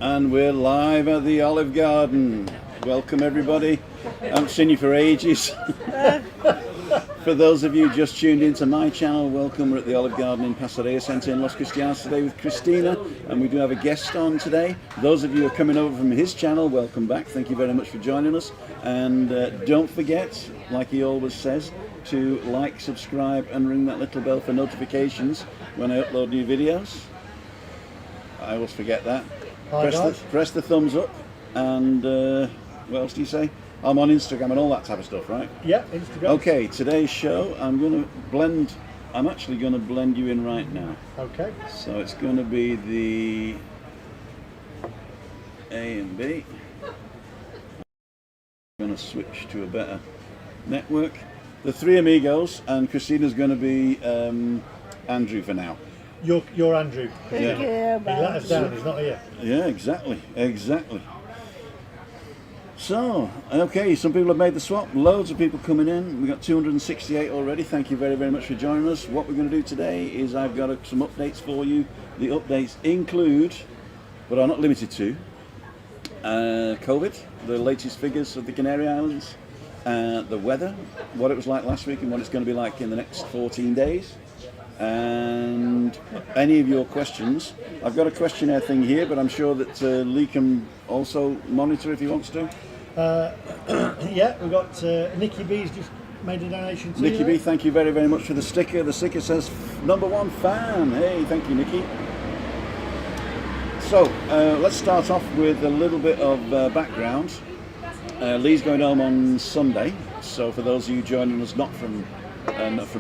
And we're live at the Olive Garden. Welcome everybody. I haven't seen you for ages. For those of you just tuned into my channel, welcome. We're at the Olive Garden in Pasadena Center in Los Cristianos today with Christina, and we do have a guest on today. Those of you who are coming over from his channel, welcome back. Thank you very much for joining us. And don't forget, like he always says, to like, subscribe and ring that little bell for notifications when I upload new videos. I always forget that. Press the thumbs up, and what else do you say? I'm on Instagram and all that type of stuff, right? Yeah, Instagram. Okay, today's show, I'm actually going to blend you in right now. Okay. So it's going to be the A and B. I'm going to switch to a better network. The three amigos, and Christina's going to be Andrew for now. You're Andrew. Thank you. He let us down, he's not here. Yeah, exactly. So, okay, some people have made the swap. Loads of people coming in. We've got 268 already. Thank you very, very much for joining us. What we're going to do today is I've got some updates for you. The updates include, but are not limited to, COVID, the latest figures of the Canary Islands, the weather, what it was like last week and what it's going to be like in the next 14 days. And any of your questions. I've got a questionnaire thing here, but I'm sure that Lee can also monitor if he wants to. Yeah, we've got Nikki B's just made a donation to Nikki B, thank you very, very much for the sticker. The sticker says #1 fan. Hey, thank you, Nikki. So let's start off with a little bit of background. Lee's going home on Sunday, so for those of you joining us not from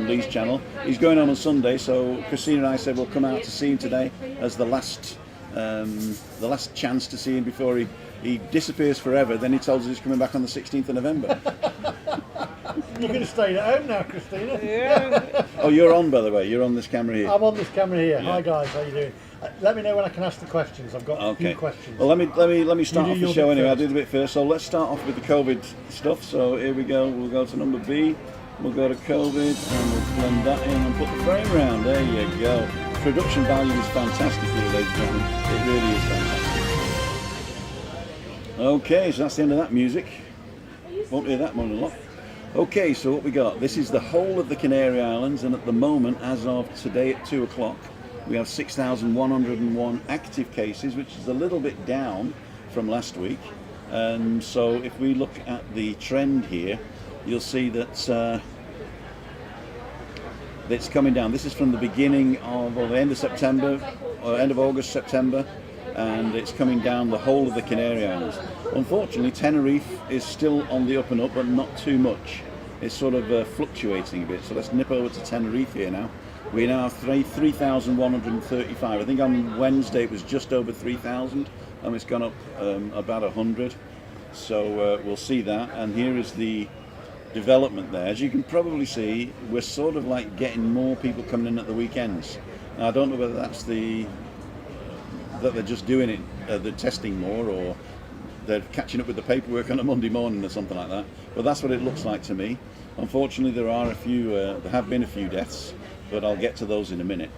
Lee's channel, he's going home on Sunday, so Christina and I said we'll come out to see him today as the last chance to see him before he disappears forever. Then he tells us he's coming back on the 16th of November. You're going to stay at home now, Christina. Yeah. Oh, you're on, by the way. You're on this camera here. I'm on this camera here. Yeah. Hi guys, how you doing? Let me know when I can ask the questions. I've got a few questions. Well, let me start You off do the your show bit anyway. I'll first. do the bit first. So let's start off with the COVID stuff. So here we go. We'll go to number B. We'll go to COVID and we'll blend that in and put the frame round. There you go. Production value is fantastic here, ladies and gentlemen. It really is fantastic. Okay, so that's the end of that music. Won't hear that one a lot. Okay, so what we got? This is the whole of the Canary Islands, and at the moment, as of today at 2 o'clock, we have 6,101 active cases, which is a little bit down from last week. So if we look at the trend here, you'll see that it's coming down. This is from the beginning of, or the end of September, or end of August, September, and it's coming down the whole of the Canary Islands. Unfortunately, Tenerife is still on the up and up, but not too much. It's sort of fluctuating a bit. So let's nip over to Tenerife here now. We now have 3,135. I think on Wednesday it was just over 3,000, and it's gone up about 100. So we'll see that. And here is the development there. As you can probably see, we're sort of like getting more people coming in at the weekends. Now, I don't know whether that's that they're just doing it, they're testing more, or they're catching up with the paperwork on a Monday morning or something like that. But that's what it looks like to me. Unfortunately, there have been a few deaths, but I'll get to those in a minute.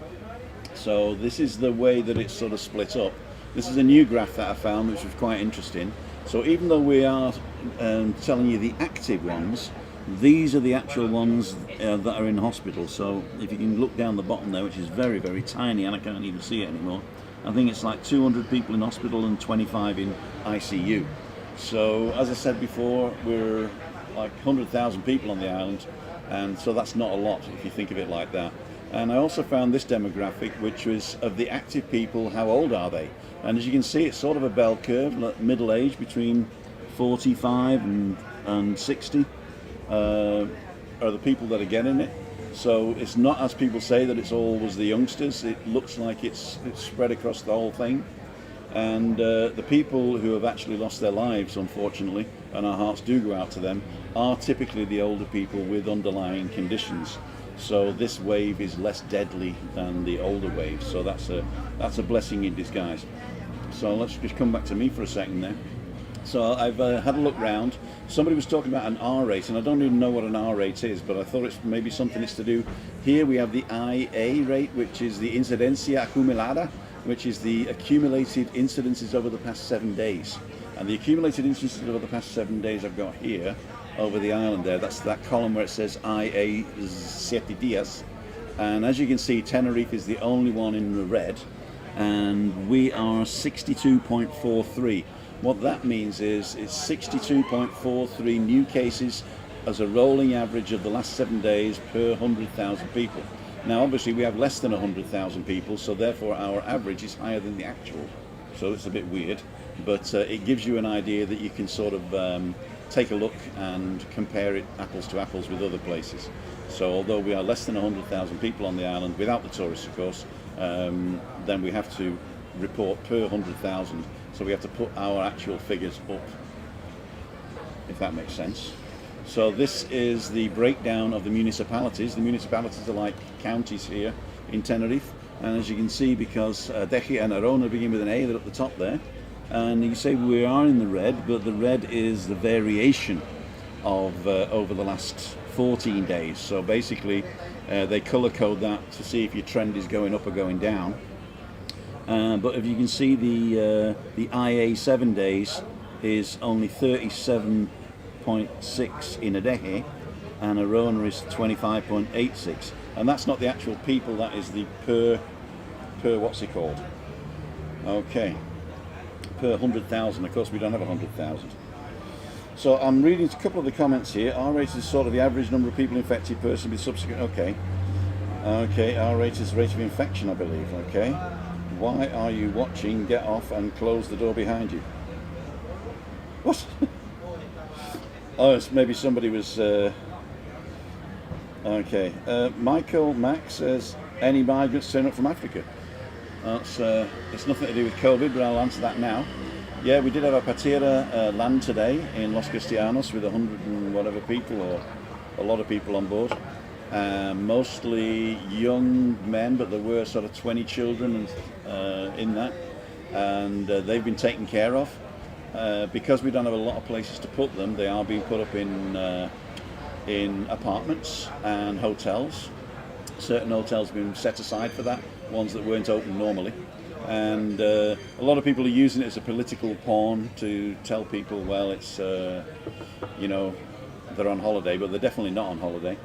So this is the way that it's sort of split up. This is a new graph that I found, which was quite interesting. So even though we are telling you the active ones, these are the actual ones that are in hospital. So if you can look down the bottom there, which is very, very tiny, and I can't even see it anymore, I think it's like 200 people in hospital and 25 in ICU. So as I said before, we're like 100,000 people on the island, and so that's not a lot if you think of it like that. And I also found this demographic, which was of the active people, how old are they? And as you can see, it's sort of a bell curve, like middle age between 45 and 60 are the people that are getting it. So it's not, as people say, that it's always the youngsters. It looks like it's spread across the whole thing. And the people who have actually lost their lives, unfortunately, and our hearts do go out to them, are typically the older people with underlying conditions. So this wave is less deadly than the older wave. So that's a blessing in disguise. So let's just come back to me for a second there. So I've had a look round. Somebody was talking about an R rate, and I don't even know what an R rate is, but I thought it's maybe something it's to do. Here we have the IA rate, which is the incidencia acumulada, which is the accumulated incidences over the past 7 days. And the accumulated incidences over the past 7 days I've got here over the island there. That's that column where it says IA 7 días. And as you can see, Tenerife is the only one in the red, and we are 62.43. What that means is it's 62.43 new cases as a rolling average of the last 7 days per 100,000 people. Now obviously we have less than 100,000 people, so therefore our average is higher than the actual. So it's a bit weird, but it gives you an idea that you can sort of take a look and compare it apples to apples with other places. So although we are less than 100,000 people on the island, without the tourists of course, then we have to report per 100,000. So we have to put our actual figures up, if that makes sense. So this is the breakdown of the municipalities. The municipalities are like counties here in Tenerife. And as you can see, because Deje and Arona begin with an A, they're at the top there. And you can say we are in the red, but the red is the variation of over the last 14 days. So basically they color code that to see if your trend is going up or going down. But if you can see, the IA 7 days is only 37.6 in Adeje, and Arona is 25.86, and that's not the actual people, that is the per what's it called? Okay, per 100,000. Of course we don't have 100,000. So I'm reading a couple of the comments here. R rate is sort of the average number of people infected per person with subsequent. Okay, R rate is the rate of infection, I believe. Okay, why are you watching? Get off and close the door behind you. What? Oh, maybe somebody was. Okay, Michael Mack says, any migrants turn up from Africa? That's it's nothing to do with COVID, but I'll answer that now. Yeah, we did have a patera land today in Los Cristianos with 100 and whatever people, or a lot of people on board. Mostly young men, but there were sort of 20 children in that, and they've been taken care of. Because we don't have a lot of places to put them, they are being put up in apartments and hotels. Certain hotels have been set aside for that, ones that weren't open normally. And a lot of people are using it as a political pawn to tell people, well, it's, you know, they're on holiday, but they're definitely not on holiday.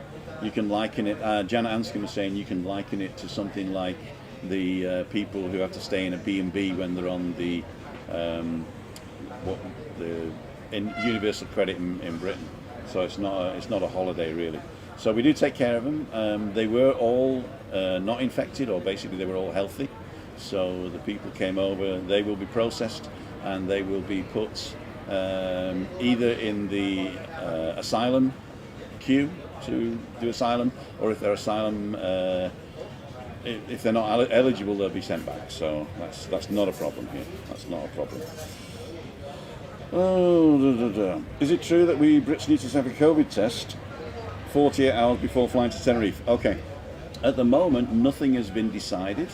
You can liken it, Janet Anscombe was saying, you can liken it to something like the people who have to stay in a B&B when they're on the universal credit in Britain. So it's not a holiday really. So we do take care of them. They were all not infected, or basically they were all healthy. So the people came over, they will be processed, and they will be put either in the asylum queue to do asylum, or if they're asylum, if they're not eligible, they'll be sent back. So that's not a problem here. That's not a problem. Oh, Is it true that we Brits need to have a COVID test 48 hours before flying to Tenerife? Okay. At the moment, nothing has been decided,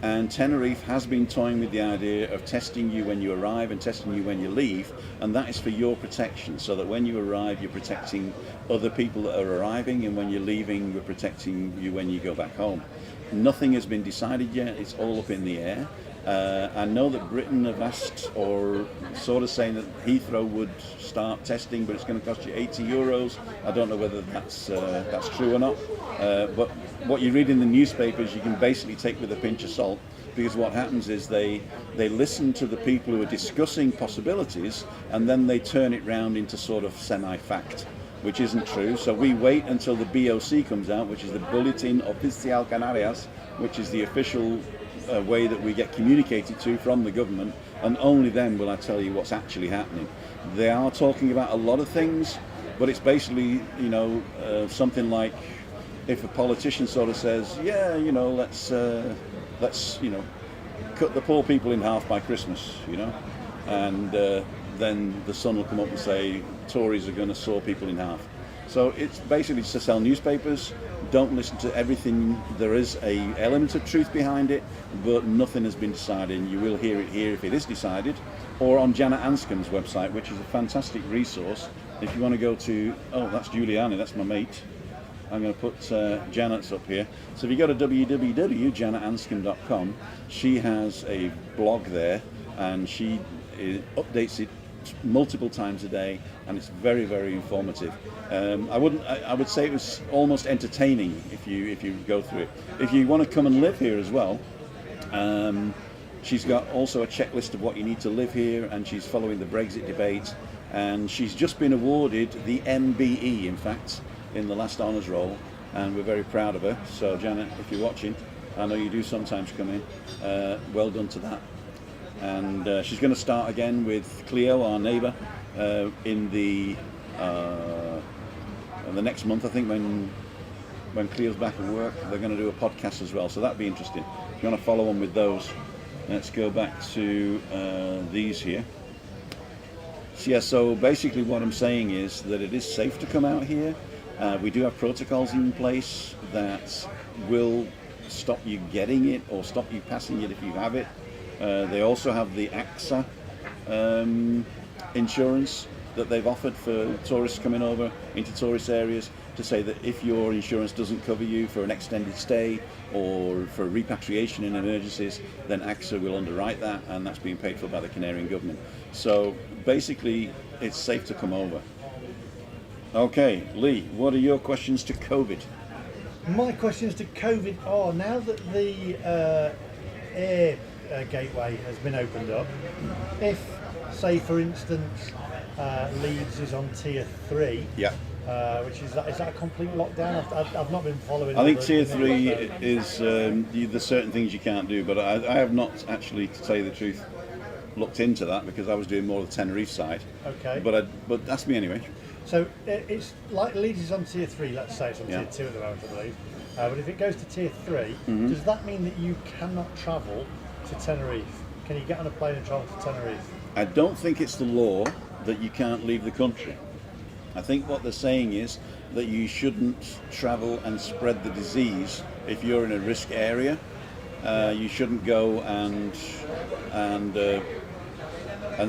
and Tenerife has been toying with the idea of testing you when you arrive and testing you when you leave, and that is for your protection, so that when you arrive, you're protecting other people that are arriving, and when you're leaving, we're protecting you when you go back home. Nothing has been decided yet. It's all up in the air. I know that Britain have asked, or sort of saying that Heathrow would start testing, but it's going to cost you €80. I don't know whether that's true or not. But what you read in the newspapers, you can basically take with a pinch of salt, because what happens is they listen to the people who are discussing possibilities, and then they turn it round into sort of semi-fact, which isn't true. So we wait until the BOC comes out, which is the Bulletin Oficial Canarias, which is the official way that we get communicated to from the government, and only then will I tell you what's actually happening. They are talking about a lot of things, but it's basically, you know, something like if a politician sort of says, yeah, you know, let's you know, cut the poor people in half by Christmas, you know, and then the Sun will come up and say Tories are going to saw people in half. So it's basically to sell newspapers. Don't listen to everything. There is a element of truth behind it, but nothing has been decided. And you will hear it here if it is decided, or on Janet Anscombe's website, which is a fantastic resource. If you want to go to, oh, that's Giuliani, that's my mate. I'm going to put Janet's up here. So if you go to www.janetanscombe.com, she has a blog there, and she updates it multiple times a day, and it's very, very informative. I would say it was almost entertaining if you go through it. If you want to come and live here as well, she's got also a checklist of what you need to live here, and she's following the Brexit debate, and she's just been awarded the MBE, in fact, in the last honours roll, and we're very proud of her. So Janet, if you're watching, I know you do sometimes come in, well done to that. And she's going to start again with Cleo, our neighbour, in the next month, I think, when Cleo's back at work. They're going to do a podcast as well, so that'd be interesting. If you want to follow on with those, let's go back to these here. So, yeah, so basically what I'm saying is that it is safe to come out here. We do have protocols in place that will stop you getting it or stop you passing it if you have it. They also have the AXA insurance that they've offered for tourists coming over into tourist areas, to say that if your insurance doesn't cover you for an extended stay or for repatriation in emergencies, then AXA will underwrite that, and that's being paid for by the Canarian government. So basically, it's safe to come over. Okay, Lee, what are your questions to COVID? My questions to COVID are, now that the air gateway has been opened up, if, say for instance, Leeds is on tier 3, Yeah. which is that a complete lockdown? I've not been following. I think tier 3 is there's certain things you can't do, but I have not actually, to tell you the truth, looked into that, because I was doing more of the Tenerife side. Okay. But ask me anyway. So it's like Leeds is on tier 3, let's say it's on Yeah. tier 2 at the moment, I believe. But if it goes to tier 3, does that mean that you cannot travel to Tenerife? Can you get on a plane and travel to Tenerife? I don't think it's the law that you can't leave the country. I think what they're saying is that you shouldn't travel and spread the disease if you're in a risk area. You shouldn't go and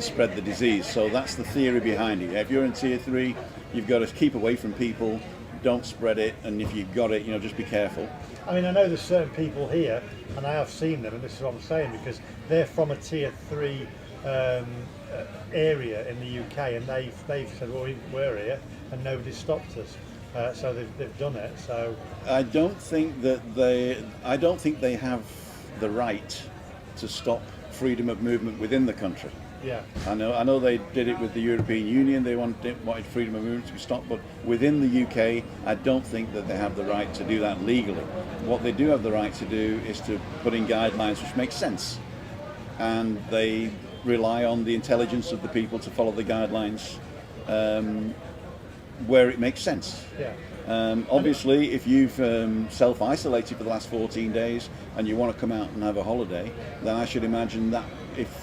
spread the disease. So that's the theory behind it. If you're in tier 3, you've got to keep away from people, don't spread it, and if you've got it, just be careful. I mean, I know there's certain people here, and I have seen them, and this is what I'm saying, because they're from a tier 3 area in the UK, and they've said, well, we're here, and nobody's stopped us. So they've done it. So I don't think they have the right to stop freedom of movement within the country. yeah, I know they did it with the European Union. They wanted freedom of movement to be stopped, but within the UK, I don't think that they have the right to do that legally. What they do have the right to do is to put in guidelines which make sense, and they rely on the intelligence of the people to follow the guidelines where it makes sense. yeah. Obviously, if you've self-isolated for the last 14 days and you want to come out and have a holiday, then I should imagine that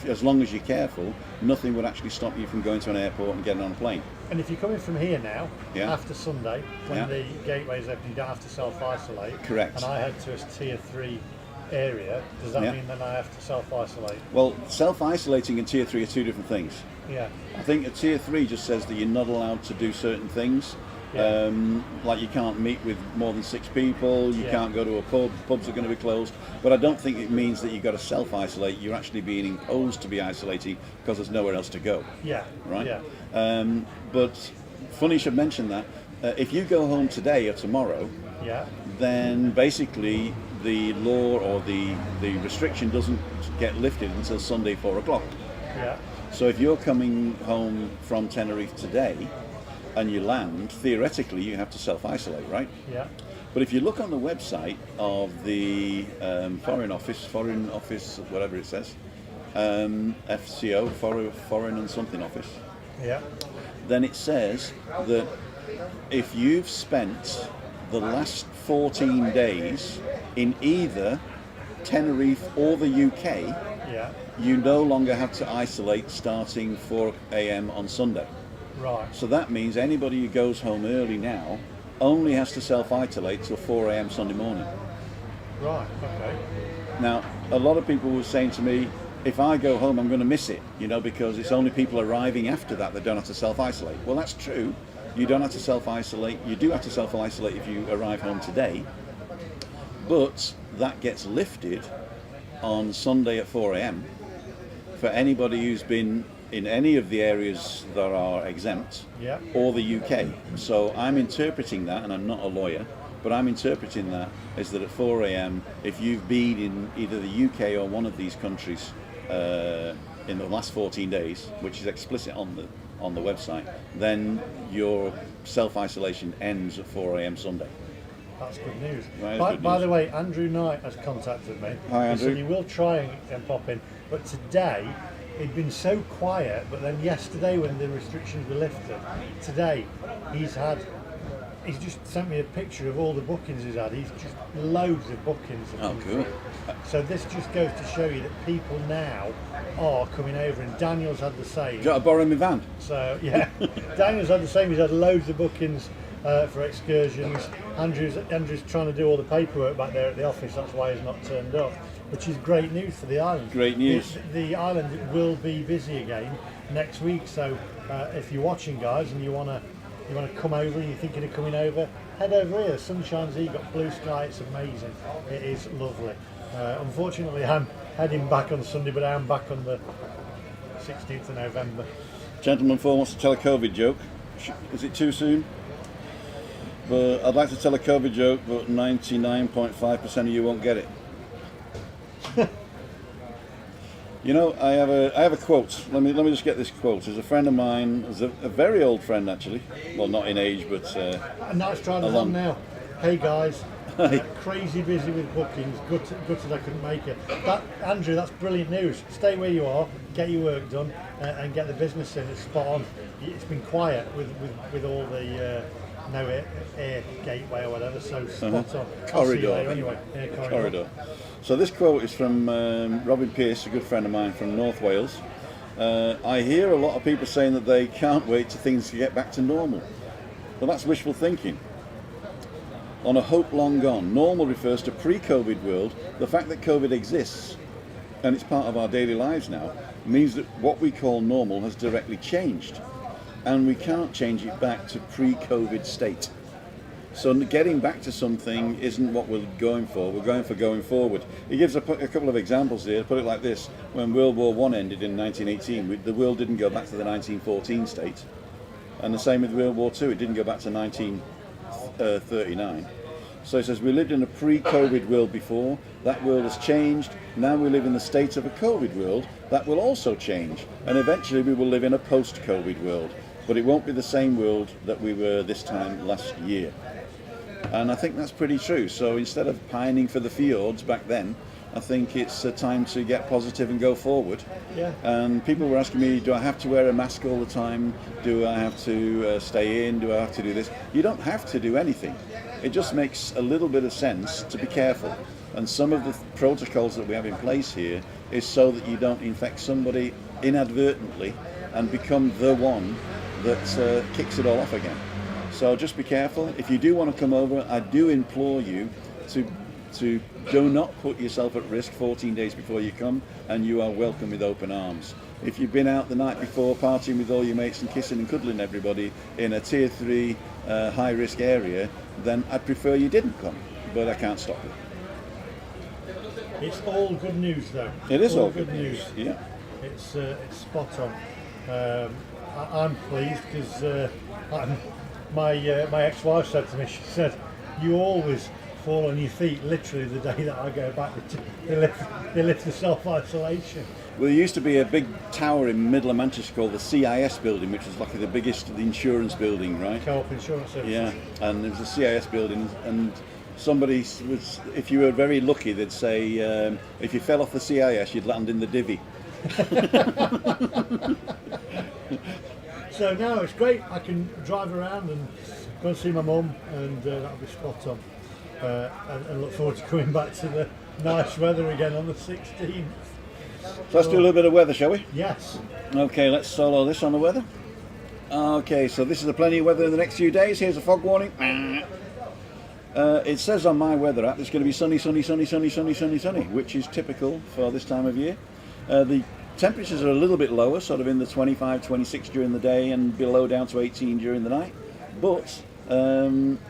as long as you're careful, nothing would actually stop you from going to an airport and getting on a plane. And if you're coming from here now, Yeah. after Sunday, when Yeah. the gateway's open, you don't have to self-isolate. Correct. And I head to a tier 3 area, does that Yeah. mean then I have to self-isolate? Well, self-isolating and tier 3 are two different things. Yeah. I think a tier 3 just says that you're not allowed to do certain things. Yeah. Like you can't meet with more than 6 people, you Yeah. can't go to a pub, pubs are going to be closed. But I don't think it means that you've got to self-isolate, you're actually being imposed to be isolating because there's nowhere else to go. Yeah. Right? Yeah. But funny you should mention that. If you go home today or tomorrow, Yeah. then basically the law or the restriction doesn't get lifted until Sunday 4 o'clock. Yeah. So if you're coming home from Tenerife today and you land, theoretically you have to self-isolate, right? Yeah. But if you look on the website of the Foreign Office, whatever it says, FCO, Foreign and something Office, Yeah. then it says that if you've spent the last 14 days in either Tenerife or the UK, Yeah. you no longer have to isolate starting 4 a.m. on Sunday. Right. So that means anybody who goes home early now only has to self-isolate till 4 a.m. Sunday morning. Right. Okay. Now, a lot of people were saying to me, if I go home, I'm going to miss it, because it's only people arriving after that don't have to self-isolate. Well, that's true, You don't have to self-isolate. You do have to self-isolate if you arrive home today, but that gets lifted on Sunday at 4 a.m. for anybody who's been in any of the areas that are exempt, Yeah. or the UK. So I'm interpreting that, and I'm not a lawyer, but I'm interpreting that as that at 4 a.m. if you've been in either the UK or one of these countries in the last 14 days, which is explicit on the website, then your self-isolation ends at 4 a.m. Sunday. That's good news. That is By, good by news. the way, Andrew Knight has contacted me. Hi, He Andrew. said he will try and pop in, but today he'd been so quiet. But then yesterday, when the restrictions were lifted, today he's just sent me a picture of all the bookings he's had. He's just loads of bookings. have Oh, come cool. through. So this just goes to show you that people now are coming over, and Daniel's had the same. Do you want to borrow my van? So yeah, Daniel's had the same. He's had loads of bookings for excursions. Andrew's trying to do all the paperwork back there at the office. That's why he's not turned up, which is great news for the island. Great news. The island will be busy again next week. So if you're watching, guys, and you wanna come over, and you're thinking of coming over, head over here. The sun shines here. You've got blue sky. It's amazing. It is lovely. Unfortunately, I'm heading back on Sunday, but I am back on the 16th of November. Gentleman 4 wants to tell a COVID joke. Is it too soon? But I'd like to tell a COVID joke, but 99.5% of you won't get it. You know, I have a quote. Let me just get this quote. There's a friend of mine, a very old friend actually. Well, not in age, but And that's trying to Along. on now. Hey guys, crazy busy with bookings. Gutted I couldn't make it. Andrew, that's brilliant news. Stay where you are, get your work done, and get the business in. It's spot on. It's been quiet with all the no air gateway or whatever. So spot on. I'll see you corridor. later anyway. Yeah, Corridor. So this quote is from Robin Pearce, a good friend of mine from North Wales. I hear a lot of people saying that they can't wait till things to get back to normal. Well, that's wishful thinking. On a hope long gone, normal refers to pre-COVID world. The fact that COVID exists and it's part of our daily lives now means that what we call normal has directly changed, and we can't change it back to pre-COVID state. So getting back to something isn't what we're going for. We're going for going forward. He gives a couple of examples here. Put it like this: when World War I ended in 1918, the world didn't go back to the 1914 state, and the same with World War II. It didn't go back to 1939. So he says we lived in a pre-COVID world before. That world has changed. Now we live in the state of a COVID world. That will also change, and eventually we will live in a post-COVID world. But it won't be the same world that we were this time last year. And I think that's pretty true. So instead of pining for the fjords back then, I think it's a time to get positive and go forward. Yeah. And people were asking me, do I have to wear a mask all the time? Do I have to stay in? Do I have to do this? You don't have to do anything. It just makes a little bit of sense to be careful. And some of the protocols that we have in place here is so that you don't infect somebody inadvertently and become the one that kicks it all off again. So just be careful. If you do want to come over, I do implore you to do not put yourself at risk 14 days before you come, and you are welcome with open arms. If you've been out the night before partying with all your mates and kissing and cuddling everybody in a tier 3 high risk area, then I'd prefer you didn't come, but I can't stop you. It's all good news though. It is all good news. Yeah. It's spot on. I'm pleased because my ex-wife said to me, she said, "You always fall on your feet literally the day that I go back. They lift the self-isolation." Well, there used to be a big tower in middle of Manchester called the CIS building, which was like the biggest insurance building, right? Co-op insurance service. Yeah, and there was a CIS building, and somebody was, if you were very lucky, they'd say, if you fell off the CIS, you'd land in the divvy. So now it's great. I can drive around and go and see my mum, and that'll be spot on. And look forward to coming back to the nice weather again on the 16th. So let's do a little bit of weather, shall we? Yes. Okay, let's solo this on the weather. Okay, so this is the plenty of weather in the next few days. Here's a fog warning. It says on my weather app it's going to be sunny, sunny, sunny, sunny, sunny, sunny, sunny, which is typical for this time of year. The temperatures are a little bit lower, sort of in the 25, 26 during the day and below down to 18 during the night. but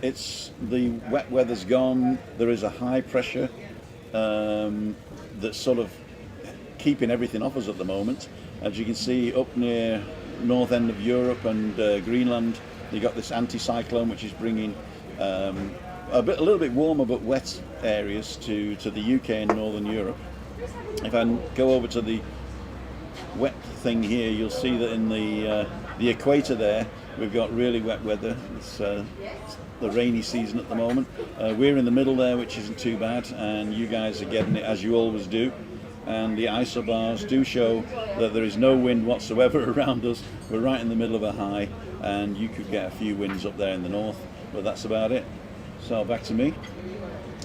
it's the wet weather's gone. There is a high pressure that's sort of keeping everything off us at the moment. As you can see, up near north end of Europe and Greenland, you got this anticyclone which is bringing a little bit warmer but wet areas to the UK and northern Europe. If I go over to the wet thing here, you'll see that in the equator there, we've got really wet weather. It's the rainy season at the moment. We're in the middle there, which isn't too bad, and you guys are getting it as you always do. And the isobars do show that there is no wind whatsoever around us. We're right in the middle of a high, and you could get a few winds up there in the north, but that's about it. So back to me.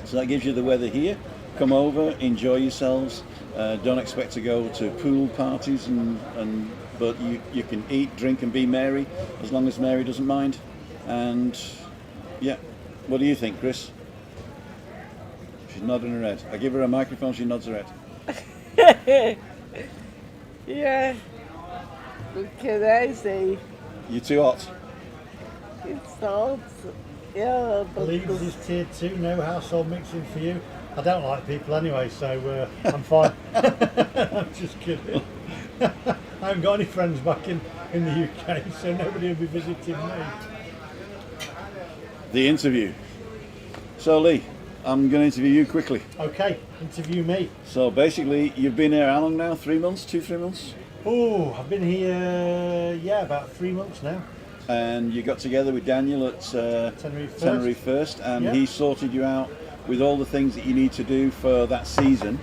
So that gives you the weather here. Come over, enjoy yourselves. Don't expect to go to pool parties, but you can eat, drink and be merry, as long as Mary doesn't mind. And yeah, what do you think, Chris? She's nodding her head. I give her a microphone, she nods her head. Yeah, what can I say? You're too hot. It's hot. Yeah, but Leeds is tier 2, no household mixing for you. I don't like people anyway, so I'm fine. I'm just kidding. I haven't got any friends back in the UK, so nobody will be visiting me. The interview. So Lee, I'm going to interview you quickly. Okay, interview me. So basically, you've been here how long now? 3 months? 2-3 months? Oh, I've been here, about 3 months now. And you got together with Daniel at Tenerife First, and Yeah. he sorted you out with all the things that you need to do for that season,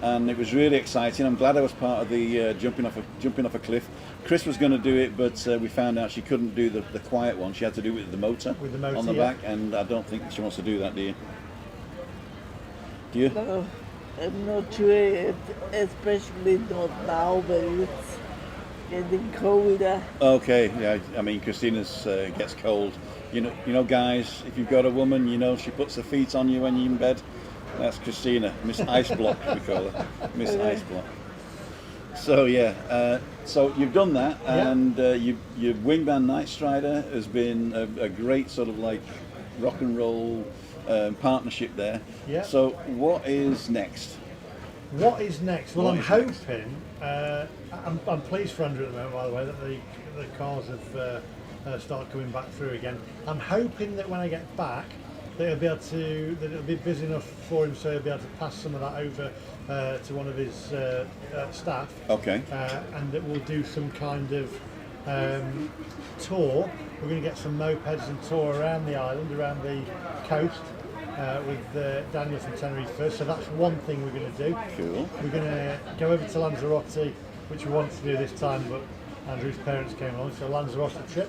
and it was really exciting. I'm glad I was part of the jumping off a cliff. Chris was going to do it, but we found out she couldn't do the quiet one. She had to do it with the motor, on the yeah. back, and I don't think she wants to do that, do you? Do you? no, I'm not sure, especially not now, but it's getting colder. Okay, yeah. I mean, Christina's gets cold. You know, guys. If you've got a woman, she puts her feet on you when you're in bed. That's Christina, Miss Ice Block, we call her, Miss Ice Block. So yeah, so you've done that, and your Wingman Night Strider has been a great sort of like rock and roll partnership there. Yeah. So what is next? What is next? Well, What I'm is next? hoping. I'm pleased for Andrew at the moment, by the way, that the cars have started coming back through again. I'm hoping that when I get back, that it'll be busy enough for him, so he'll be able to pass some of that over to one of his staff. Okay. And that we'll do some kind of tour. We're going to get some mopeds and tour around the island, around the coast. With Daniel from Tenerife First, so that's one thing we're going to do. Cool. We're going to go over to Lanzarote, which we wanted to do this time, but Andrew's parents came along, so Lanzarote trip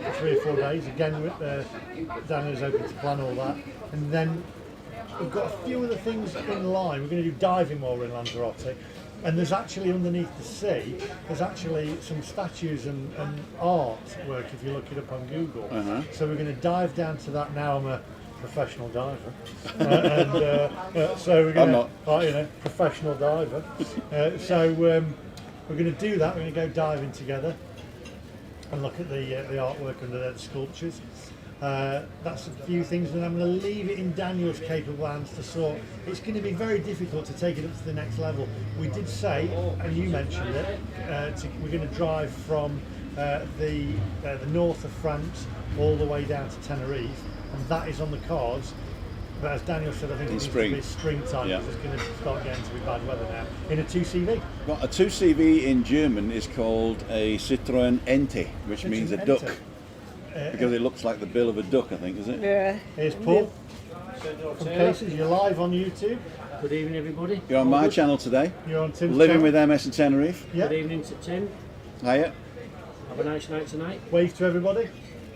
for 3 or 4 days. Again, Daniel's open to plan all that, and then we've got a few other things in line. We're going to do diving while we're in Lanzarote, and there's actually underneath the sea, there's actually some statues and artwork if you look it up on Google. Uh-huh. So we're going to dive down to that. Now I'm a professional diver, so we're going to, professional diver. So we're going to do that. We're going to go diving together and look at the artwork under the sculptures. That's a few things, and I'm going to leave it in Daniel's capable hands to sort. It's going to be very difficult to take it up to the next level. We did say, and you mentioned it, we're going to drive from the north of France all the way down to Tenerife, and that is on the cards. But as Daniel said, I think it needs to be springtime, because it's going to start getting to be bad weather now. In a 2CV. Well, a 2CV in German is called a Citroën Ente, which means a duck. Because it looks like the bill of a duck, I think, is it? Yeah. Here's Paul from Cases. You're live on YouTube. Good evening, everybody. You're on my channel today. You're on Tim's Living channel. with MS in Tenerife. Yeah. Good evening to Tim. Hiya. Have a nice night tonight. Wave to everybody.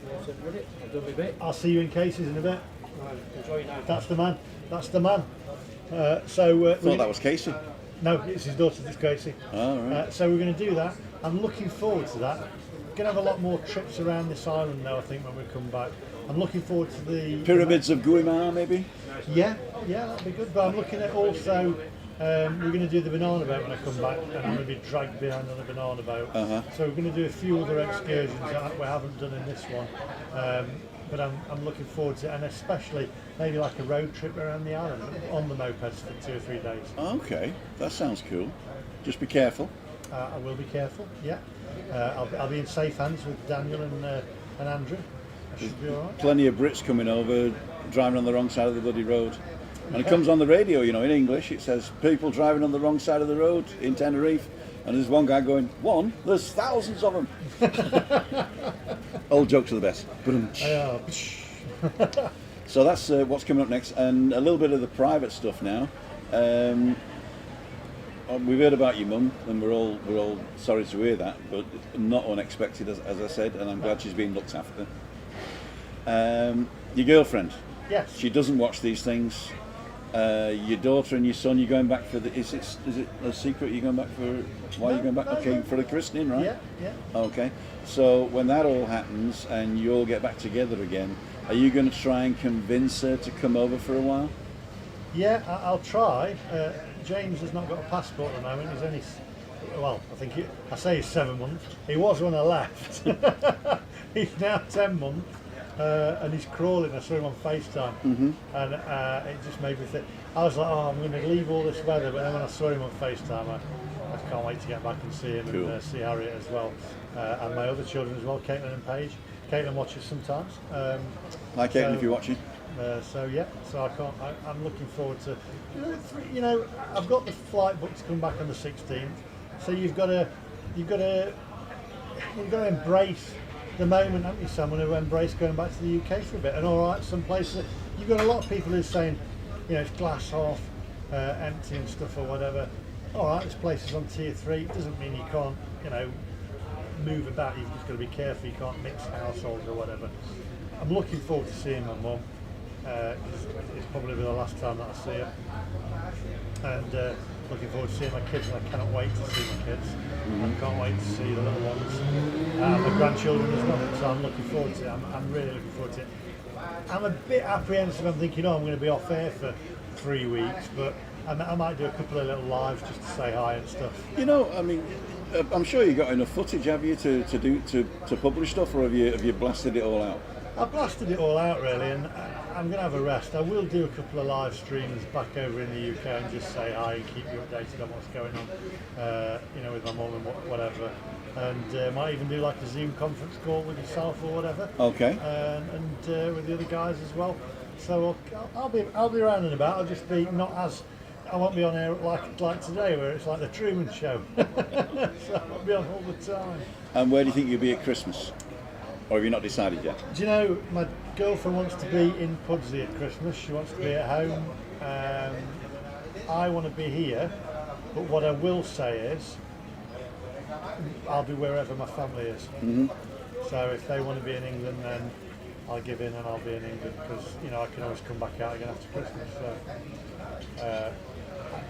Thanks, everybody. I've done my bit. I'll see you in Cases in a bit. Right, enjoy your night. That's the man. That's the man. I thought that was Casey. No, it's his daughter, it's Casey. Oh, right. So we're going to do that. I'm looking forward to that. We're going to have a lot more trips around this island now, I think, when we come back. I'm looking forward to the... Pyramids of Guimar, maybe? Yeah, that'd be good. But I'm looking at also We're going to do the banana boat when I come back, and I'm going to be dragged behind on a banana boat. So we're going to do a few other excursions that we haven't done in this one. But I'm looking forward to it, and especially maybe like a road trip around the island on the mopeds for 2 or 3 days. Okay, that sounds cool. Just be careful. I will be careful, yeah. I'll be in safe hands with Daniel and Andrew. I should be all right. Plenty of Brits coming over, driving on the wrong side of the bloody road. And it comes on the radio, you know, in English. It says people driving on the wrong side of the road in Tenerife. And there's one guy going, one? There's thousands of them. Old jokes are the best. So that's what's coming up next. And a little bit of the private stuff now. We've heard about your mum, and we're all sorry to hear that, but not unexpected, as I said, and I'm glad she's being looked after. Your girlfriend, Yes. she doesn't watch these things. Your daughter and your son, you're going back for the. Is it a secret? You're going back for? Why are you going back? Okay, for the christening, right? Yeah. Okay. So when that all happens and you all get back together again, are you going to try and convince her to come over for a while? Yeah, I'll try. James has not got a passport at the moment. He's only, well, I say he's 7 months. He was when I left. He's now 10 months, and he's crawling. I saw him on FaceTime, and it just made me think. I was like, oh, I'm going to leave all this weather, but then when I saw him on FaceTime, I can't wait to get back and see him. Cool. And see Harriet as well, and my other children as well, Caitlin and Paige. Caitlin watches sometimes. Hi, Caitlin, if you're watching. So I can't. I'm looking forward to. You know, I've got the flight booked to come back on the 16th. So you've got to embrace the moment, haven't you? Someone who embrace going back to the UK for a bit. And all right, some places you've got a lot of people who are saying, you know, it's glass half empty and stuff or whatever. All right, this place is on tier 3. It doesn't mean you can't, you know, move about. You've just got to be careful. You can't mix households or whatever. I'm looking forward to seeing my mum. It's probably the last time that I see her, and looking forward to seeing my kids, and I cannot wait to see my kids. I can't wait to see the little ones, my grandchildren as well, so I'm looking forward to it. I'm really looking forward to it. I'm a bit apprehensive. I'm thinking, I'm going to be off air for 3 weeks, but I might do a couple of little lives just to say hi and stuff. You know, I mean, I'm sure you got enough footage, have you, to publish stuff, or have you blasted it all out? I blasted it all out really, and I'm going to have a rest. I will do a couple of live streams back over in the UK and just say hi and keep you updated on what's going on, you know, with my mum and whatever. And might even do like a Zoom conference call with yourself or whatever. Okay. And with the other guys as well. So I'll be around and about. I'll just be I won't be on air like today, where it's like the Truman Show. So I'll be on all the time. And where do you think you'll be at Christmas? Or have you not decided yet? Do you know, my girlfriend wants to be in Pudsey at Christmas. She wants to be at home. I want to be here, but what I will say is I'll be wherever my family is. So if they want to be in England, then I'll give in and I'll be in England, because, you know, I can always come back out again after Christmas. So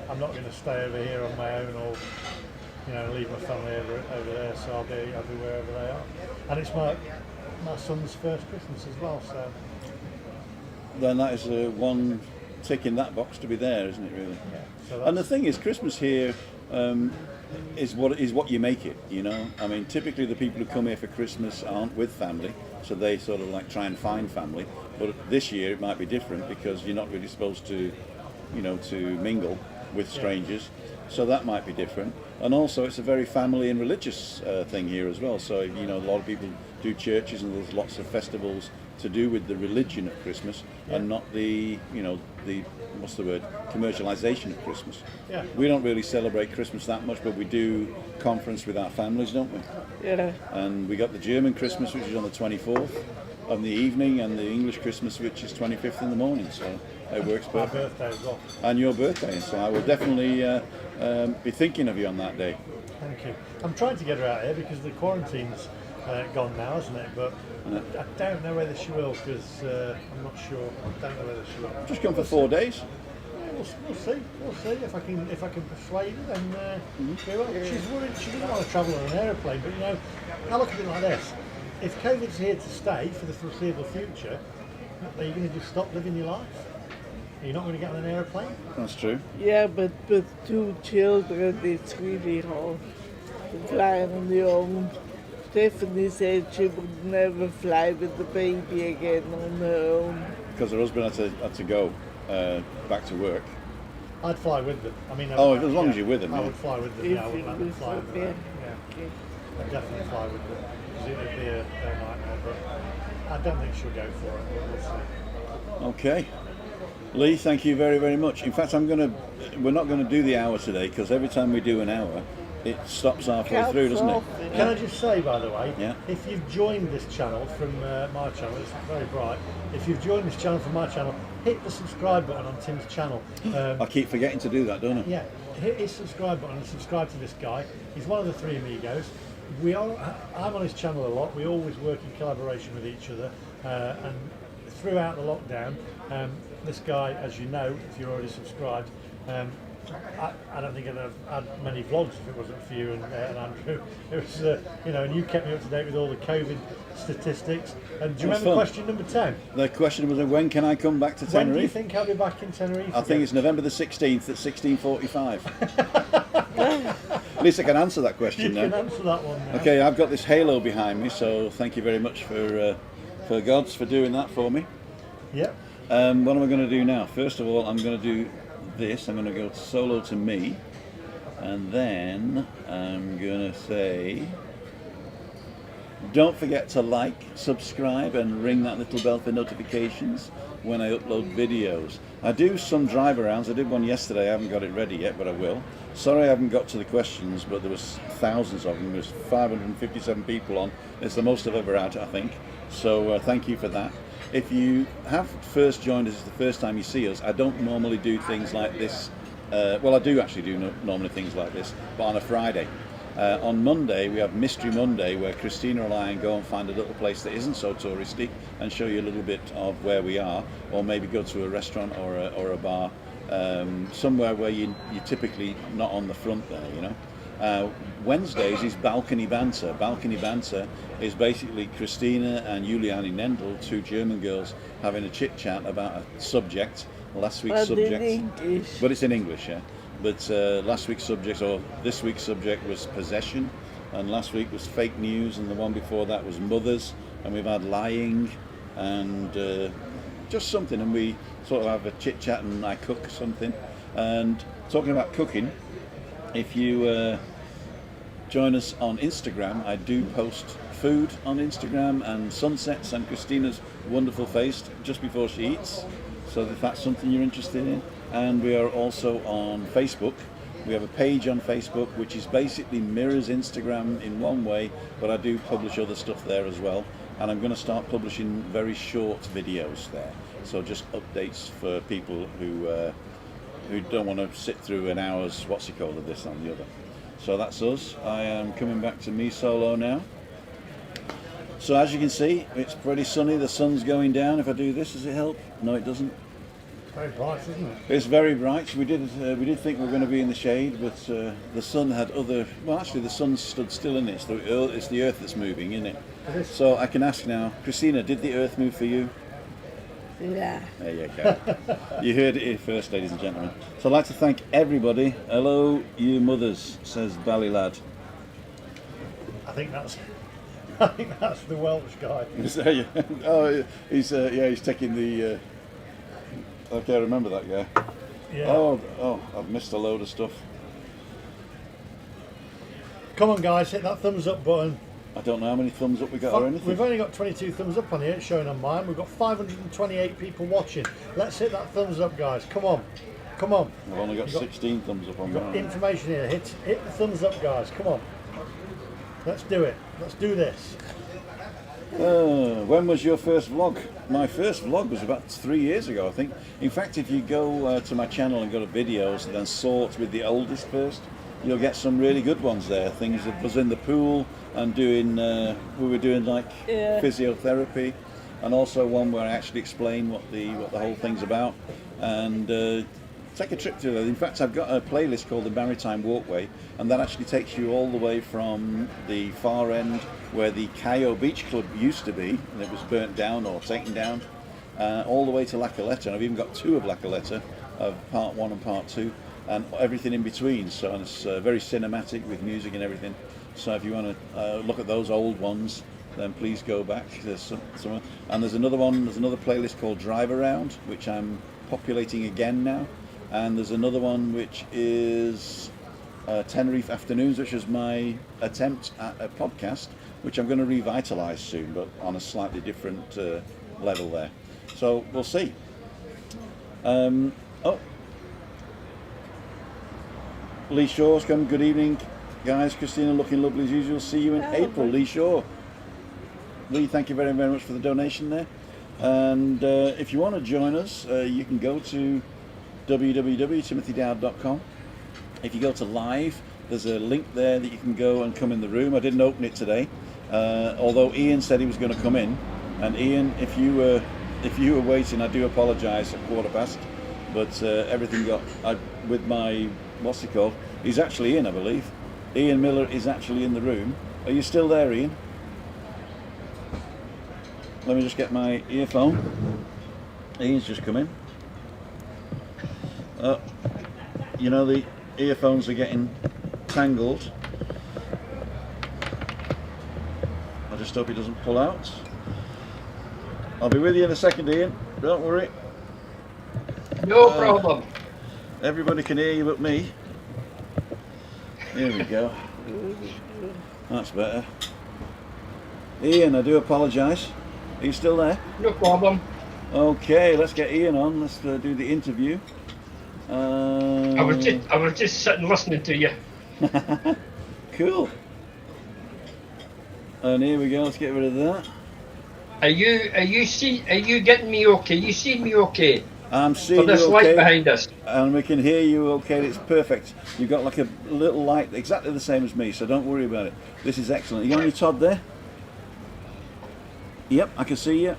I'm not going to stay over here on my own, or, you know, leave my family over there. So I'll be wherever they are. And it's my son's first Christmas as well. So then that is one tick in that box to be there, isn't it? Really. yeah. So And the thing is, Christmas here is what you make it. You know, I mean, typically the people who come here for Christmas aren't with family, so they sort of like try and find family. But this year it might be different, because you're not really supposed to, you know, to mingle with strangers. So that might be different. And also it's a very family and religious thing here as well. So, you know, a lot of people do churches, and there's lots of festivals to do with the religion of Christmas, and not the, you know, the, what's the word, commercialization of Christmas. Yeah. We don't really celebrate Christmas that much, but we do conference with our families, don't we? Yeah. And we got the German Christmas, which is on the 24th of the evening, and the English Christmas, which is 25th in the morning. So it works my perfect. birthday as well. And your birthday, so I will definitely be thinking of you on that day. Thank you. I'm trying to get her out here because the quarantine's gone now, isn't it? But I don't know whether she will, because I'm not sure. I don't know whether she will. Just come for 4 days. Yeah, we'll see. We'll see if I can persuade her. Then we will. She's worried. She doesn't want to travel on an aeroplane. But, you know, I look at it like this: if COVID's here to stay for the foreseeable future, are you going to just stop living your life? You're not going to get on an aeroplane? That's true. Yeah, but with 2 children, it's really hard to fly on your own. Stephanie said she would never fly with the baby again on her own. Because her husband had to go back to work. I'd fly with them. I mean, Oh, as long as you're with them, I yeah. would fly with them. If Yeah, I you wouldn't let them was fly with with them. them. Yeah, Okay. I'd definitely fly with them. 'Cause it would be a nightmare, but I don't think she'll go for it. But we'll see. Okay. Lee, thank you very, very much. In fact, we're not going to do the hour today because every time we do an hour, it stops halfway through, doesn't it? Can I just say, by the way, Yeah. if you've joined this channel from my channel, it's very bright. If you've joined this channel from my channel, hit the subscribe button on Tim's channel. I keep forgetting to do that, don't I? Yeah, hit his subscribe button and subscribe to this guy. He's one of the 3 amigos. I'm on his channel a lot. We always work in collaboration with each other. And throughout the lockdown, this guy, as you know, if you're already subscribed, I don't think I'd have had many vlogs if it wasn't for you and Andrew. It was, and you kept me up to date with all the COVID statistics. And do you remember fun. question number 10? The question was, when can I come back to When do you Tenerife? think I'll be back in Tenerife? I think it's November the 16th at 16:45. At least I can answer that You question can now. answer that one now. Okay, I've got this halo behind me, so thank you very much for Gods for doing that for me. Yep. What am I going to do now? First of all, I'm going to do this. I'm going to go solo to me, and then I'm going to say, don't forget to like, subscribe, and ring that little bell for notifications when I upload videos. I do some drive arounds. I did one yesterday. I haven't got it ready yet, but I will. Sorry I haven't got to the questions, but there was thousands of them. There's 557 people on. It's the most I've ever had, I think. So thank you for that. If you have first joined us, it's the first time you see us, I don't normally do things like this. Well, I do actually do normally things like this, but on a Friday. On Monday, we have Mystery Monday, where Christina and I go and find a little place that isn't so touristy and show you a little bit of where we are, or maybe go to a restaurant or a bar, somewhere where you're typically not on the front there, you know. Wednesdays is Balcony Banter. Balcony Banter is basically Christina and Juliani Nendel, 2 German girls, having a chit chat about a subject. Last week's But subject, in English. but it's in English, yeah. But last week's subject, or this week's subject, was possession, and last week was fake news, and the one before that was mothers, and we've had lying, and just something, and we sort of have a chit chat, and I cook something. And talking about cooking, if you join us on Instagram, I do post food on Instagram and sunsets and Christina's wonderful face just before she eats, so if that's something you're interested in. And we are also on Facebook. We have a page on Facebook which is basically mirrors Instagram in one way, but I do publish other stuff there as well, and I'm going to start publishing very short videos there, so just updates for people who don't want to sit through an hour's of this and the other. So that's us. I am coming back to me solo now. So as you can see, it's pretty sunny. The sun's going down. If I do this, does it help? No, it doesn't. It's very bright, isn't it? It's very bright. We did think we were going to be in the shade, but the sun had other. Well, actually, the sun stood still in it. It's the Earth that's moving, isn't it? It is. So I can ask now, Christina, did the Earth move for you? Yeah. There you go. You heard it here first, ladies and gentlemen. So I'd like to thank everybody. Hello, you mothers, says Ballylad. I think that's the Welsh guy. Oh, he's taking the. Okay, I remember that guy. Yeah. Oh, I've missed a load of stuff. Come on, guys, hit that thumbs up button. I don't know how many thumbs up we got or anything. We've only got 22 thumbs up on here, it's showing on mine. We've got 528 people watching. Let's hit that thumbs up, guys. Come on. Come on. I've only got 16 thumbs up on We've got mine. information here. Hit the thumbs up, guys. Come on. Let's do it. Let's do this. When was your first vlog? My first vlog was about 3 years ago, I think. In fact, if you go to my channel and go to videos and then sort with the oldest first, you'll get some really good ones there. Things that was in the pool and doing, we were doing like physiotherapy, and also one where I actually explain what the whole thing's about, and take a trip to it. In fact, I've got a playlist called the Maritime Walkway, and that actually takes you all the way from the far end where the Cayo Beach Club used to be, and it was burnt down or taken down, all the way to Lacaletta. And I've even got 2 of Lacaletta, of part 1 and part 2, and everything in between. So it's very cinematic with music and everything. So if you want to look at those old ones, then please go back. There's some, and there's another one. There's another playlist called Drive Around, which I'm populating again now. And there's another one which is Tenerife Afternoons, which is my attempt at a podcast, which I'm going to revitalise soon, but on a slightly different level there. So we'll see. Lee Shaw's come. Good evening, guys. Christina, looking lovely as usual. See you in April, Lee Shaw. Lee, thank you very, very much for the donation there. And if you want to join us, you can go to www.timothydowd.com. If you go to live, there's a link there that you can go and come in the room. I didn't open it today, although Ian said he was going to come in. And Ian, if you were waiting, I do apologise at 15:15, but everything got with my what's he called? He's actually in, I believe. Ian Miller is actually in the room. Are you still there, Ian? Let me just get my earphone. Ian's just come in. You know, the earphones are getting tangled. I just hope he doesn't pull out. I'll be with you in a second, Ian. Don't worry. No problem. Everybody can hear you but me. Here we go. That's better. Ian, I do apologise. Are you still there? No problem. Okay, let's get Ian on. Let's do the interview. I was just sitting listening to you. Cool. And here we go. Let's get rid of that. Are you getting me okay? You see me okay? I'm seeing For this you light okay, behind us. and we can hear you okay. It's perfect. You've got like a little light, exactly the same as me, so don't worry about it. This is excellent. You got any Todd there? Yep, I can see you,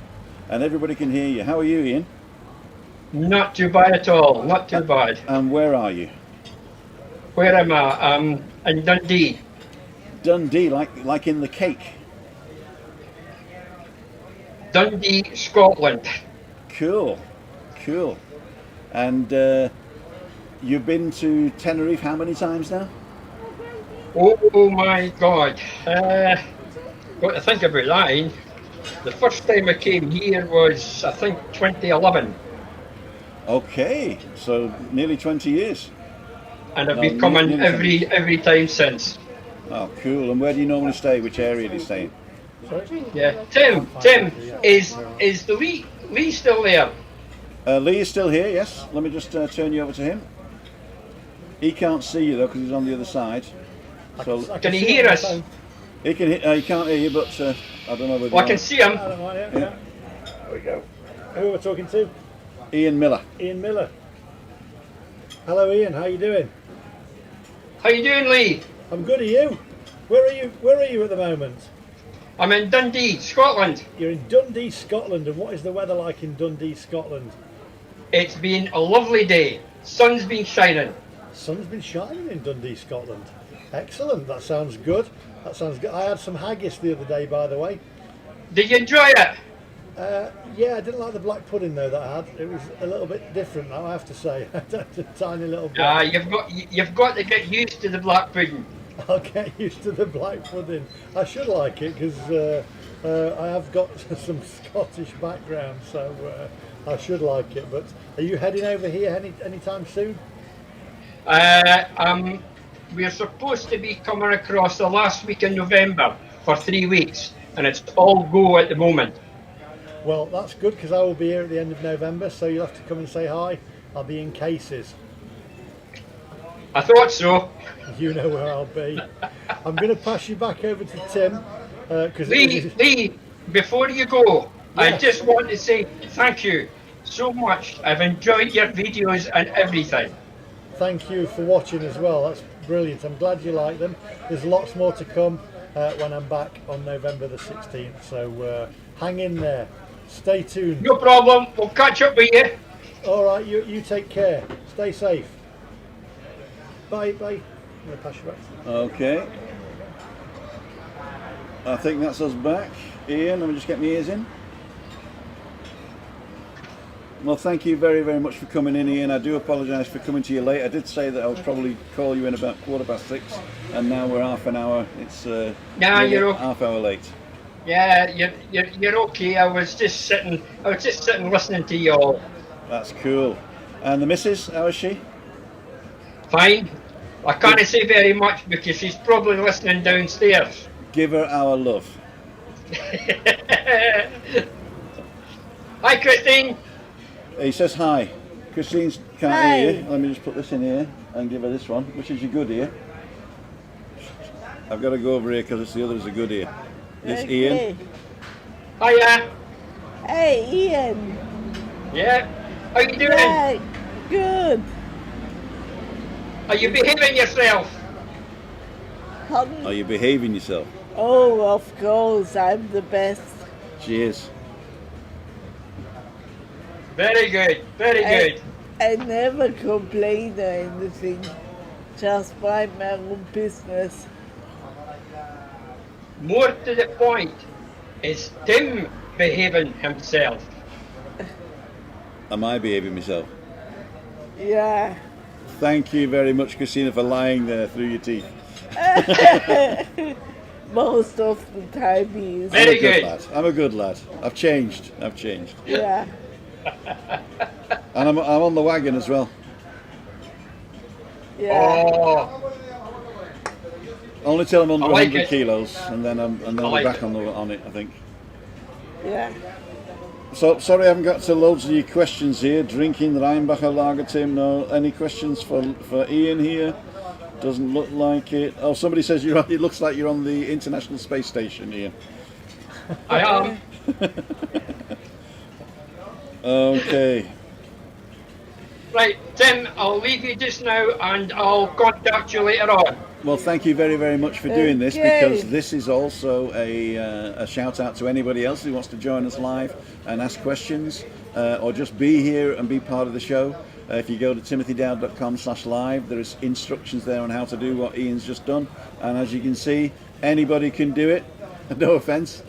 and everybody can hear you. How are you, Ian? Not too bad at all. Not too bad. And where are you? Where am I? In Dundee. Dundee, like in the cake. Dundee, Scotland. Cool. And you've been to Tenerife how many times now? Oh my God. Got to think about that. The first time I came here was, I think, 2011. Okay, so nearly 20 years. And I've been coming every time since. Oh, cool. And where do you normally stay? Which area do you stay in? Yeah. Tim, is the Lee still there? Lee is still here, yes. Let me just turn you over to him. He can't see you though because he's on the other side. So Can he hear us? he can. He can't hear you, but I don't know whether. Well, I can see him. I don't mind it, Yeah. There we go. Who are we talking to? Ian Miller. Ian Miller. Hello, Ian. How you doing? How you doing, Lee? I'm good. Are you? Where are you at the moment? I'm in Dundee, Scotland. You're in Dundee, Scotland. And what is the weather like in Dundee, Scotland? It's been a lovely day. Sun's been shining. Sun's been shining in Dundee, Scotland. Excellent. That sounds good. I had some haggis the other day, by the way. Did you enjoy it? Yeah, I didn't like the black pudding though that I had. It was a little bit different, I have to say. A tiny little bit. You've got to get used to the black pudding. I'll get used to the black pudding. I should like it because I have got some Scottish background, so I should like it. But are you heading over here anytime soon? We're supposed to be coming across the last week in November for 3 weeks, and it's all go at the moment. Well, that's good because I will be here at the end of November, so you'll have to come and say hi. I'll be in Cases. I thought so. You know where I'll be. I'm going to pass you back over to Tim. Lee, before you go, I Yes. just want to say thank you so much. I've enjoyed your videos and everything. Thank you for watching as well. That's brilliant. I'm glad you like them. There's lots more to come when I'm back on November the 16th. So hang in there. Stay tuned. No problem. We'll catch up with you. All right, you take care. Stay safe. Bye. I'm going to pass you back. Okay. I think that's us back. Ian, let me just get my ears in. Well, thank you very, very much for coming in, Ian. I do apologise for coming to you late. I did say that I would probably call you in about 6:15, and now we're half an hour. It's nearly you're okay. half hour late. Yeah, you're okay. I was just sitting listening to you all. That's cool. And the missus, how is she? Fine. I can't say very much because she's probably listening downstairs. Give her our love. Hi, Christine. He says hi. Christine can't Hi. hear you. Let me just put this in here and give her this one, which is your good ear. I've got to go over here because the other is a good ear. It's Ian. Hiya. Hey, Ian. Yeah. How you doing? Yeah, good. Are you behaving yourself? Pardon? Are you behaving yourself? Oh, of course, I'm the best. She is. Very good. Very good. I never complain or anything. Just mind my own business. More to the point, is Tim behaving himself? Am I behaving myself? Yeah. Thank you very much, Christina, for lying there through your teeth. Most of the time he is. Very I'm a good good. lad. I'm a good lad. I've changed. Yeah. And I'm on the wagon as well. Yeah. Oh, Only till I'm under I like 100 it. kilos, and then we're like back it. on it, I think. Yeah. So sorry, I haven't got to loads of your questions here. Drinking Rheinbacher Lager, Tim. No, any questions for Ian here? Doesn't look like it. Oh, somebody says it looks like you're on the International Space Station, Ian. I am. Okay. Right, Tim, I'll leave you just now and I'll contact you later on. Well, thank you very, very much for doing this, Okay. because this is also a shout out to anybody else who wants to join us live and ask questions, or just be here and be part of the show. If you go to timothydowd.com/live, there is instructions there on how to do what Ian's just done, and as you can see, anybody can do it. No offence.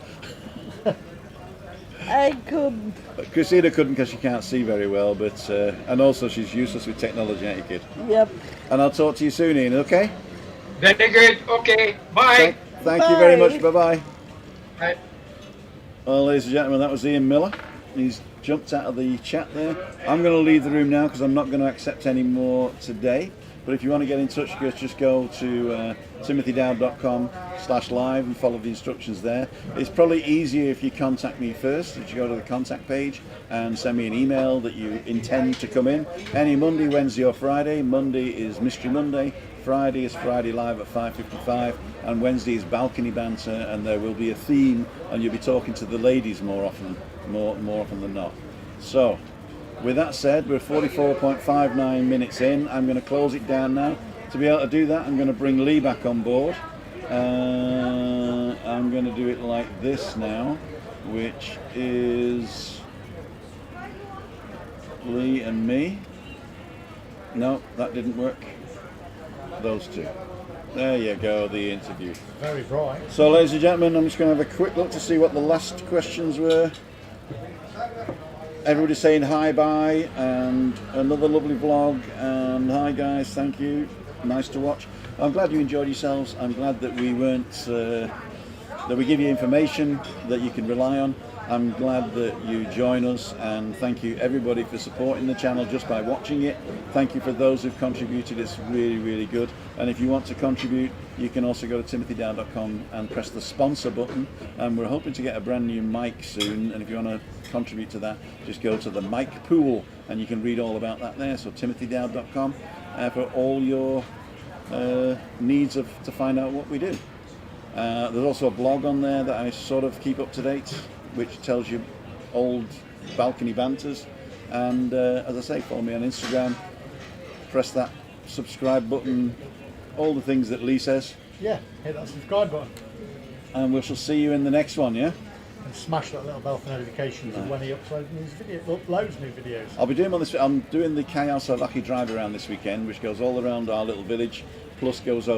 I couldn't. Christina couldn't because she can't see very well, but and also she's useless with technology, ain't you, kid? Yep. And I'll talk to you soon, Ian. Okay? Very good. Okay, bye. Thank you very Bye. much. Bye bye. Right. Well, ladies and gentlemen, that was Ian Miller. He's jumped out of the chat there. I'm going to leave the room now because I'm not going to accept any more today. But if you want to get in touch, just go to timothydowd.com/live and follow the instructions there. It's probably easier if you contact me first. If you go to the contact page and send me an email that you intend to come in. Any Monday, Wednesday or Friday. Monday is Mystery Monday. Friday is Friday Live at 5:55, and Wednesday is Balcony Banter, and there will be a theme, and you'll be talking to the ladies more often than not. So, with that said, we're 44.59 minutes in. I'm going to close it down now. To be able to do that, I'm going to bring Lee back on board. I'm going to do it like this now, which is Lee and me. No, that didn't work. Those two. There you go, the interview. Very bright. So, ladies and gentlemen, I'm just going to have a quick look to see what the last questions were. Everybody's saying hi, bye, and another lovely vlog, and hi guys, thank you, nice to watch. I'm glad you enjoyed yourselves. I'm glad that we weren't, that we give you information that you can rely on. I'm glad that you join us, and thank you everybody for supporting the channel just by watching it. Thank you for those who've contributed, it's really, really good. And if you want to contribute, you can also go to timothydowd.com and press the sponsor button. And we're hoping to get a brand new mic soon, and if you want to contribute to that, just go to the mic pool and you can read all about that there. So timothydowd.com for all your needs to find out what we do. There's also a blog on there that I sort of keep up to date, which tells you old balcony banters. And as I say, follow me on Instagram, press that subscribe button, all the things that Lee says, Yeah, hit that subscribe button and we shall see you in the next one, yeah? and smash that little bell for notifications of when he uploads new videos. I'll be doing on this. I'm doing the Kayasawaki drive around this weekend, which goes all around our little village, plus goes over